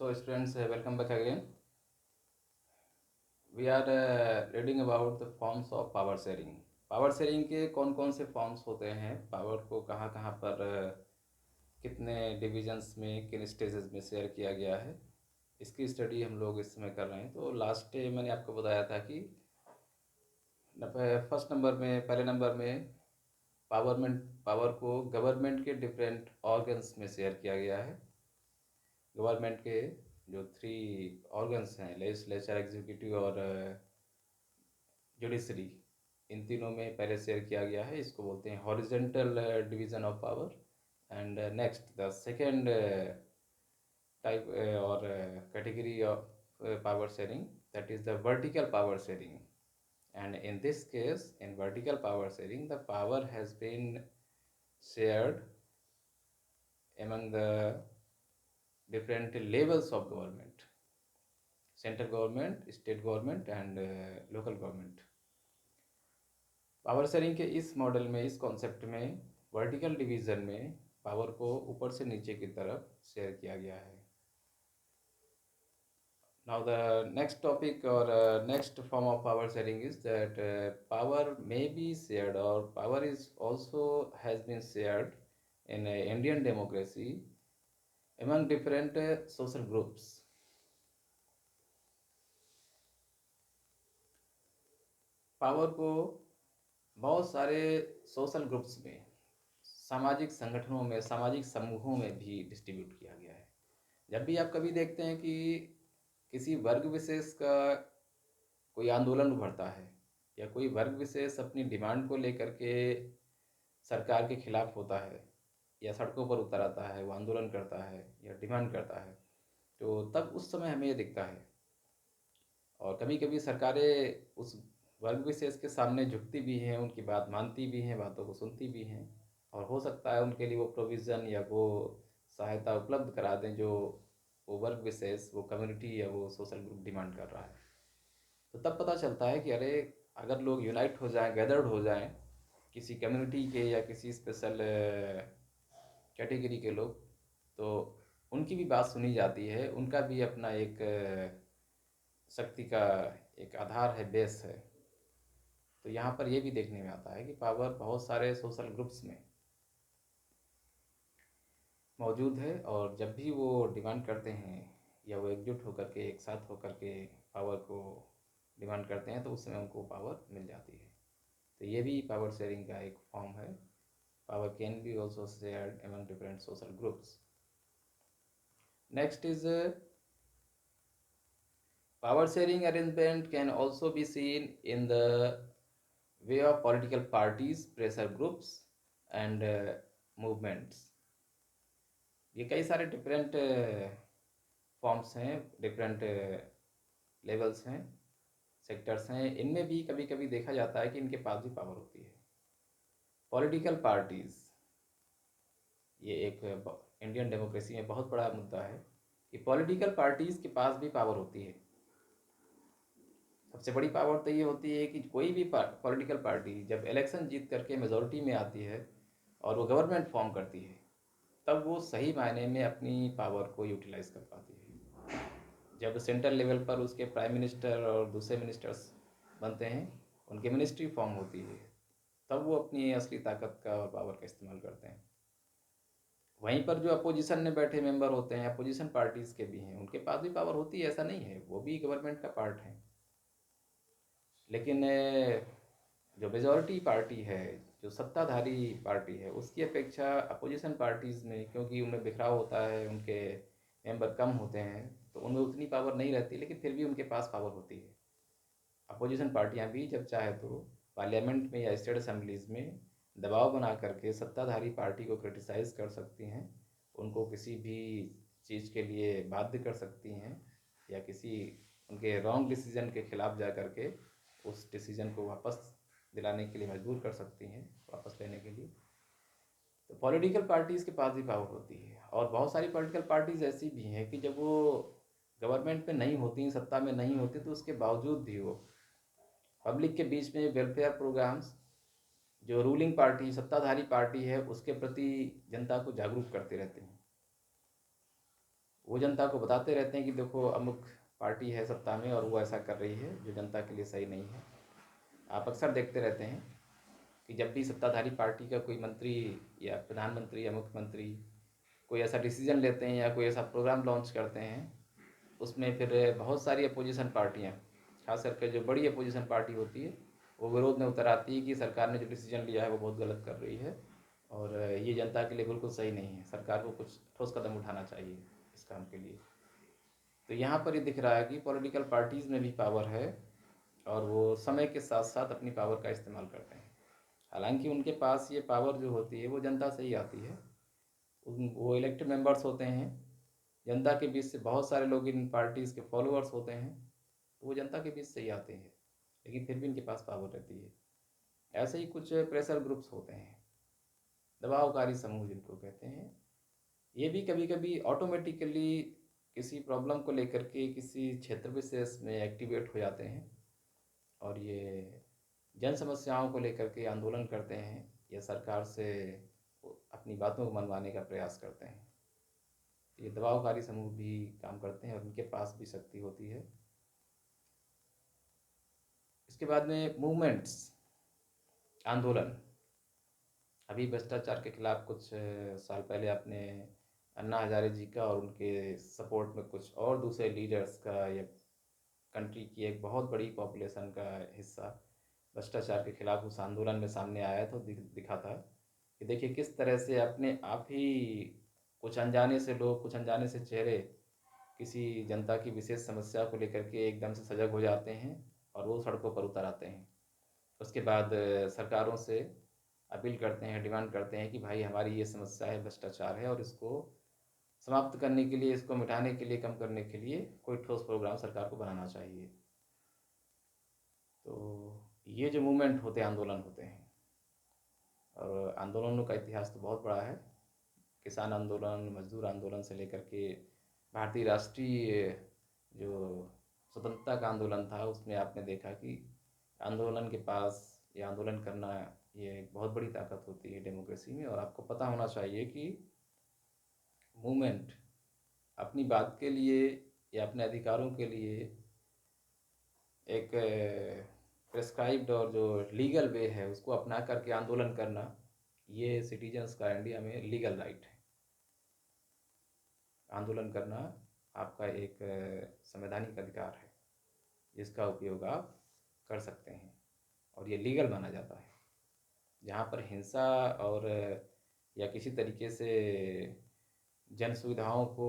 So students, welcome back again. We are reading about the forms of power sharing. Power sharing के कौन कौन से forms होते हैं, पावर को कहाँ कहाँ पर कितने डिविजन्स में किन स्टेजेस में शेयर किया गया है, इसकी स्टडी हम लोग इस समय कर रहे हैं। तो लास्ट डे मैंने आपको बताया था कि फर्स्ट नंबर में, पहले नंबर में पावर को गवर्नमेंट के डिफरेंट ऑर्गन्स में शेयर किया गया है। गवर्नमेंट के जो 3 ऑर्गन्स हैं, लेजिस्लेचर, एग्जीक्यूटिव और जुडिशरी, इन तीनों में पहले शेयर किया गया है। इसको बोलते हैं horizontal division of power. And next the second type और category of power sharing, that is the vertical power sharing. And in this case, in vertical power sharing, the power has been shared among the different levels of government: central government, state government and local government. Power sharing के इस model में, इस concept में, vertical division में power को ऊपर से नीचे की तरफ शेयर किया गया है। नाउ द नेक्स्ट टॉपिक और next form of power sharing is that power may be shared, और power is also has been shared in Indian democracy among different social groups. Power को बहुत सारे सोशल ग्रुप्स में, सामाजिक संगठनों में, सामाजिक समूहों में भी डिस्ट्रीब्यूट किया गया है। जब भी आप कभी देखते हैं कि किसी वर्ग विशेष का कोई आंदोलन उभरता है, या कोई वर्ग विशेष अपनी डिमांड को लेकर के सरकार के खिलाफ होता है, या सड़कों पर उतर आता है, वो आंदोलन करता है या डिमांड करता है, तो तब उस समय हमें ये दिखता है। और कभी कभी सरकारें उस वर्ग विशेष के सामने झुकती भी हैं, उनकी बात मानती भी हैं, बातों को सुनती भी हैं, और हो सकता है उनके लिए वो प्रोविज़न या वो सहायता उपलब्ध करा दें जो वो वर्ग विशेष, वो कम्युनिटी या वो सोशल ग्रुप डिमांड कर रहा है। तो तब पता चलता है कि अरे, अगर लोग यूनाइट हो जाएं, गैदर्ड हो जाएं, किसी कम्युनिटी के या किसी स्पेशल कैटेगरी के लोग, तो उनकी भी बात सुनी जाती है, उनका भी अपना एक शक्ति का एक आधार है, बेस है। तो यहाँ पर ये भी देखने में आता है कि पावर बहुत सारे सोशल ग्रुप्स में मौजूद है, और जब भी वो डिमांड करते हैं या वो एकजुट होकर के, एक साथ होकर के पावर को डिमांड करते हैं, तो उस समय उनको पावर मिल जाती है। तो ये भी पावर शेयरिंग का एक फॉर्म है। Power can be also shared among different social groups. Next is power sharing arrangement can also be seen in the way of political parties, pressure groups and movements. ये कई सारे different forms हैं, different levels हैं, sectors हैं। इनमें भी कभी कभी देखा जाता है कि इनके पास भी पावर होती है। पॉलिटिकल पार्टीज़, ये एक इंडियन डेमोक्रेसी में बहुत बड़ा मुद्दा है कि पॉलिटिकल पार्टीज़ के पास भी पावर होती है। सबसे बड़ी पावर तो ये होती है कि कोई भी पॉलिटिकल पार्टी जब इलेक्शन जीत करके मेजॉरिटी में आती है और वो गवर्नमेंट फॉर्म करती है, तब वो सही मायने में अपनी पावर को यूटिलाइज कर पाती है। जब सेंट्रल लेवल पर उसके प्राइम मिनिस्टर और दूसरे मिनिस्टर्स बनते हैं, उनकी मिनिस्ट्री फॉर्म होती है, तब वो अपनी असली ताकत का और पावर का इस्तेमाल करते हैं। वहीं पर जो अपोजिशन में बैठे मेंबर होते हैं, अपोजिशन पार्टीज़ के भी हैं, उनके पास भी पावर होती है, ऐसा नहीं है, वो भी गवर्नमेंट का पार्ट है। लेकिन जो मेजॉरिटी पार्टी है, जो सत्ताधारी पार्टी है, उसकी अपेक्षा अपोजिशन पार्टीज़ में, क्योंकि उनमें बिखराव होता है, उनके मेंबर कम होते हैं, तो उनमें उतनी पावर नहीं रहती, लेकिन फिर भी उनके पास पावर होती है। अपोजिशन पार्टियां भी जब चाहे तो पार्लियामेंट में या स्टेट असेंबलीज़ में दबाव बना करके सत्ताधारी पार्टी को क्रिटिसाइज़ कर सकती हैं, उनको किसी भी चीज़ के लिए बाध्य कर सकती हैं, या किसी उनके रॉन्ग डिसीजन के खिलाफ जा कर के उस डिसीजन को वापस दिलाने के लिए मजबूर कर सकती हैं, वापस लेने के लिए। तो पॉलिटिकल पार्टीज़ के पास भी पावर होती है, और बहुत सारी पॉलिटिकल पार्टीज़ ऐसी भी हैं कि जब वो गवर्नमेंट में नहीं होती, सत्ता में नहीं होती, तो उसके बावजूद भी वो पब्लिक के बीच में वेलफेयर प्रोग्राम्स, जो रूलिंग पार्टी, सत्ताधारी पार्टी है, उसके प्रति जनता को जागरूक करते रहते हैं। वो जनता को बताते रहते हैं कि देखो अमुक पार्टी है सत्ता में और वो ऐसा कर रही है जो जनता के लिए सही नहीं है। आप अक्सर देखते रहते हैं कि जब भी सत्ताधारी पार्टी का कोई मंत्री या प्रधानमंत्री या मुख्यमंत्री कोई ऐसा डिसीजन लेते हैं या कोई ऐसा प्रोग्राम लॉन्च करते हैं, उसमें फिर बहुत सारी अपोजिशन पार्टियाँ, खास करके जो बड़ी अपोजिशन पार्टी होती है, वो विरोध में उतर आती है कि सरकार ने जो डिसीजन लिया है वो बहुत गलत कर रही है और ये जनता के लिए बिल्कुल सही नहीं है, सरकार को कुछ ठोस कदम उठाना चाहिए इस काम के लिए। तो यहाँ पर ये दिख रहा है कि पॉलिटिकल पार्टीज़ में भी पावर है और वो समय के साथ साथ अपनी पावर का इस्तेमाल करते हैं। हालांकि उनके पास ये पावर जो होती है वो जनता से ही आती है। वो इलेक्टेड मेंबर्स होते हैं, जनता के बीच से बहुत सारे लोग इन पार्टीज़ के फॉलोअर्स होते हैं, तो वो जनता के बीच से ही आते हैं, लेकिन फिर भी इनके पास पावर रहती है। ऐसे ही कुछ प्रेशर ग्रुप्स होते हैं, दबावकारी समूह जिनको कहते हैं। ये भी कभी कभी ऑटोमेटिकली किसी प्रॉब्लम को लेकर के किसी क्षेत्र विशेष में एक्टिवेट हो जाते हैं और ये जन समस्याओं को लेकर के आंदोलन करते हैं या सरकार से अपनी बातों को मनवाने का प्रयास करते हैं। ये दबावकारी समूह भी काम करते हैं और उनके पास भी शक्ति होती है। इसके बाद में मूवमेंट्स, आंदोलन। अभी भ्रष्टाचार के खिलाफ कुछ साल पहले आपने अन्ना हजारे जी का और उनके सपोर्ट में कुछ और दूसरे लीडर्स का या कंट्री की एक बहुत बड़ी पॉपुलेशन का हिस्सा भ्रष्टाचार के खिलाफ उस आंदोलन में सामने आया तो दिखा था कि देखिए किस तरह से अपने आप ही कुछ अनजाने से लोग, कुछ अनजाने से चेहरे किसी जनता की विशेष समस्या को लेकर के एकदम से सजग हो जाते हैं और वो सड़कों पर उतर आते हैं। उसके बाद सरकारों से अपील करते हैं, डिमांड करते हैं कि भाई हमारी ये समस्या है, भ्रष्टाचार है और इसको समाप्त करने के लिए, इसको मिटाने के लिए, कम करने के लिए कोई ठोस प्रोग्राम सरकार को बनाना चाहिए। तो ये जो मूवमेंट होते हैं, आंदोलन होते हैं, और आंदोलनों का इतिहास तो बहुत बड़ा है। किसान आंदोलन, मजदूर आंदोलन से लेकर के भारतीय राष्ट्रीय जो स्वतंत्रता का आंदोलन था, उसमें आपने देखा कि आंदोलन के पास ये आंदोलन करना ये एक बहुत बड़ी ताकत होती है डेमोक्रेसी में। और आपको पता होना चाहिए कि मूवमेंट अपनी बात के लिए या अपने अधिकारों के लिए एक प्रेस्क्राइब्ड और जो लीगल वे है उसको अपना करके आंदोलन करना, ये सिटीजन्स का इंडिया में लीगल राइट है। आंदोलन करना आपका एक संवैधानिक अधिकार है जिसका उपयोग आप कर सकते हैं और ये लीगल माना जाता है। जहाँ पर हिंसा और या किसी तरीके से जन सुविधाओं को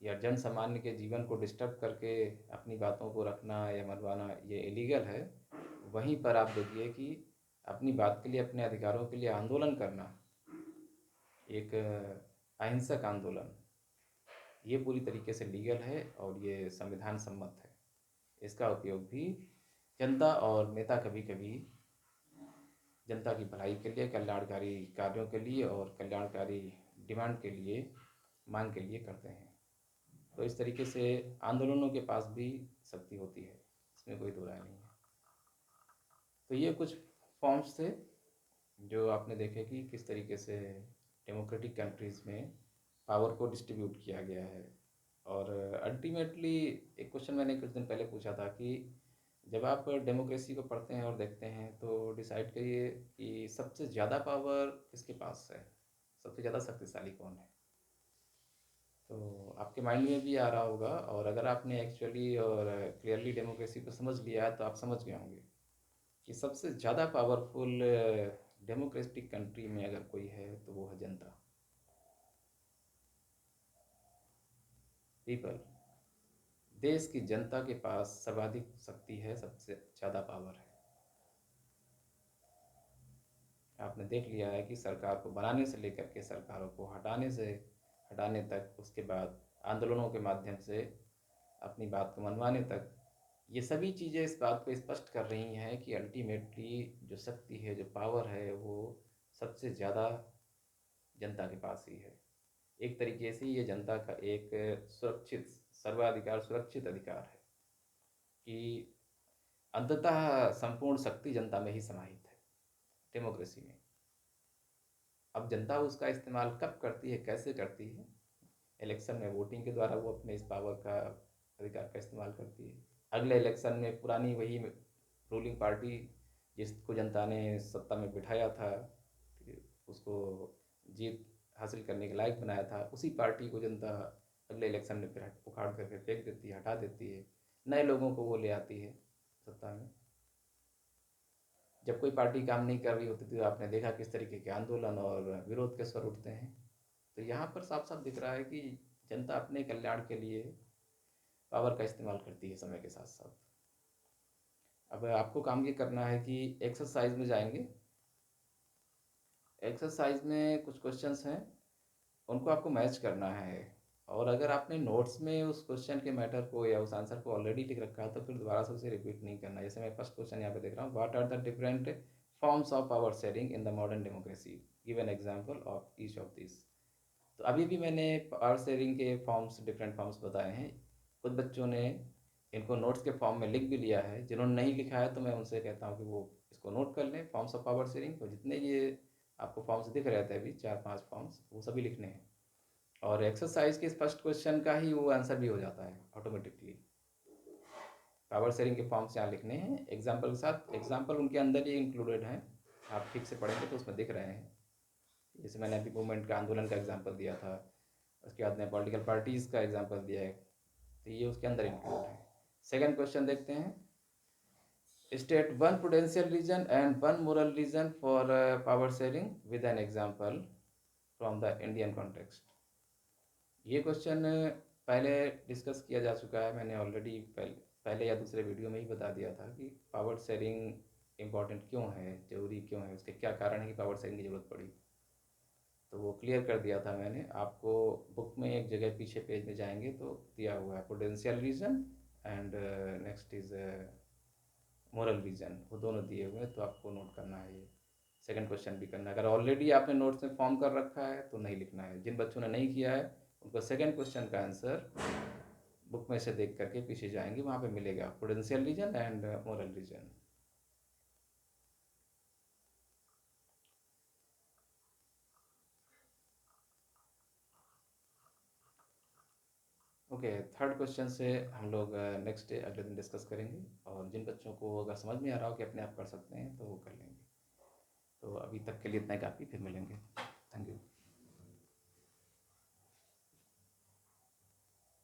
या जन सामान्य के जीवन को डिस्टर्ब करके अपनी बातों को रखना या मनवाना ये इलीगल है, वहीं पर आप देखिए कि अपनी बात के लिए, अपने अधिकारों के लिए आंदोलन करना, एक अहिंसक आंदोलन, ये पूरी तरीके से लीगल है और ये संविधान सम्मत है। इसका उपयोग भी जनता और नेता कभी कभी जनता की भलाई के लिए, कल्याणकारी कार्यों के लिए और कल्याणकारी डिमांड के लिए, मांग के लिए करते हैं। तो इस तरीके से आंदोलनों के पास भी शक्ति होती है, इसमें कोई दो राय नहीं है। तो ये कुछ फॉर्म्स थे जो आपने देखे कि किस तरीके से डेमोक्रेटिक कंट्रीज़ में पावर को डिस्ट्रीब्यूट किया गया है। और अल्टीमेटली एक क्वेश्चन मैंने कुछ दिन पहले पूछा था कि जब आप डेमोक्रेसी को पढ़ते हैं और देखते हैं तो डिसाइड करिए कि सबसे ज़्यादा पावर किसके पास है, सबसे ज़्यादा शक्तिशाली कौन है। तो आपके माइंड में भी आ रहा होगा, और अगर आपने एक्चुअली और क्लियरली डेमोक्रेसी को समझ लिया है तो आप समझ गए होंगे कि सबसे ज़्यादा पावरफुल डेमोक्रेटिक कंट्री में अगर कोई है तो वो है जनता, पीपल। देश की जनता के पास सर्वाधिक शक्ति है, सबसे ज़्यादा पावर है। आपने देख लिया है कि सरकार को बनाने से लेकर के सरकारों को हटाने तक, उसके बाद आंदोलनों के माध्यम से अपनी बात को मनवाने तक, ये सभी चीज़ें इस बात को स्पष्ट कर रही हैं कि अल्टीमेटली जो शक्ति है, जो पावर है, वो सबसे ज़्यादा जनता के पास ही है। एक तरीके से ये जनता का एक सुरक्षित सर्वाधिकार, सुरक्षित अधिकार है कि अंततः संपूर्ण शक्ति जनता में ही समाहित है डेमोक्रेसी में। अब जनता उसका इस्तेमाल कब करती है, कैसे करती है, इलेक्शन में वोटिंग के द्वारा वो अपने इस पावर का अधिकार का इस्तेमाल करती है। अगले इलेक्शन में पुरानी वही रूलिंग पार्टी जिसको जनता ने सत्ता में बिठाया था, उसको जीत हासिल करने के लायक बनाया था, उसी पार्टी को जनता अगले इलेक्शन में फिर उखाड़ करके फेंक देती है, हटा देती है, नए लोगों को वो ले आती है सत्ता में। जब कोई पार्टी काम नहीं कर रही होती तो आपने देखा किस तरीके के आंदोलन और विरोध के स्वर उठते हैं। तो यहाँ पर साफ साफ दिख रहा है कि जनता अपने कल्याण के लिए पावर का इस्तेमाल करती है समय के साथ साथ। अब आपको काम ये करना है कि एक्सरसाइज में जाएंगे। एक्सरसाइज में कुछ क्वेश्चंस हैं, उनको आपको मैच करना है, और अगर आपने नोट्स में उस क्वेश्चन के मैटर को या उस आंसर को ऑलरेडी लिख रखा है तो फिर दोबारा से उसे रिपीट नहीं करना। जैसे मैं फर्स्ट क्वेश्चन यहाँ पे देख रहा हूँ, what are the different forms of power sharing in the modern democracy, give an example of each of this. तो अभी भी मैंने पावर शेयरिंग के फॉर्म्स, डिफरेंट फॉर्म्स बताए हैं। कुछ बच्चों ने इनको नोट्स के फॉर्म में लिख भी लिया है, जिन्होंने नहीं लिखा है तो मैं उनसे कहता हूँ कि वो इसको नोट कर लें, फॉर्म्स ऑफ पावर शेयरिंग। तो जितने ये आपको फॉर्म्स दिख रहे थे अभी 4-5 फॉर्म्स, वो सभी लिखने हैं। और एक्सरसाइज के फर्स्ट क्वेश्चन का ही वो आंसर भी हो जाता है ऑटोमेटिकली। पावर शेयरिंग के फॉर्म्स यहाँ लिखने हैं एग्जाम्पल के साथ। एग्जाम्पल उनके अंदर ही इंक्लूडेड हैं, आप ठीक से पढ़ेंगे तो उसमें दिख रहे हैं। जैसे मैंने अभी मूवमेंट का, आंदोलन का एग्जाम्पल दिया था, उसके बाद में पॉलिटिकल पार्टीज़ का एग्जाम्पल दिया है, तो ये उसके अंदर इंक्लूड है। सेकेंड क्वेश्चन देखते हैं, state one prudential reason and one moral reason for power sharing with an example from the Indian context. ये क्वेश्चन पहले डिस्कस किया जा चुका है, मैंने ऑलरेडी पहले या दूसरे वीडियो में ही बता दिया था कि पावर शेयरिंग इम्पॉर्टेंट क्यों है, ज़रूरी क्यों है, उसके क्या कारण है कि पावर शेयरिंग की ज़रूरत पड़ी। तो वो क्लियर कर दिया था मैंने आपको। बुक में एक जगह पीछे पेज में जाएंगे तो दिया हुआ है prudential reason and next is moral reason, वो दोनों दिए हुए हैं, तो आपको नोट करना है। ये सेकंड क्वेश्चन भी करना है। अगर ऑलरेडी आपने नोट्स में फॉर्म कर रखा है तो नहीं लिखना है। जिन बच्चों ने नहीं किया है उनको सेकंड क्वेश्चन का आंसर बुक में से देख करके पीछे जाएंगे, वहाँ पे मिलेगा prudential reason and moral reason. Okay, third question से हम लोग नेक्स्ट डे अगले दिन डिस्कस करेंगे, और जिन बच्चों को अगर समझ में आ रहा हो कि अपने आप कर सकते हैं तो वो कर लेंगे। तो अभी तक के लिए इतना ही काफ़ी, फिर मिलेंगे। Thank you.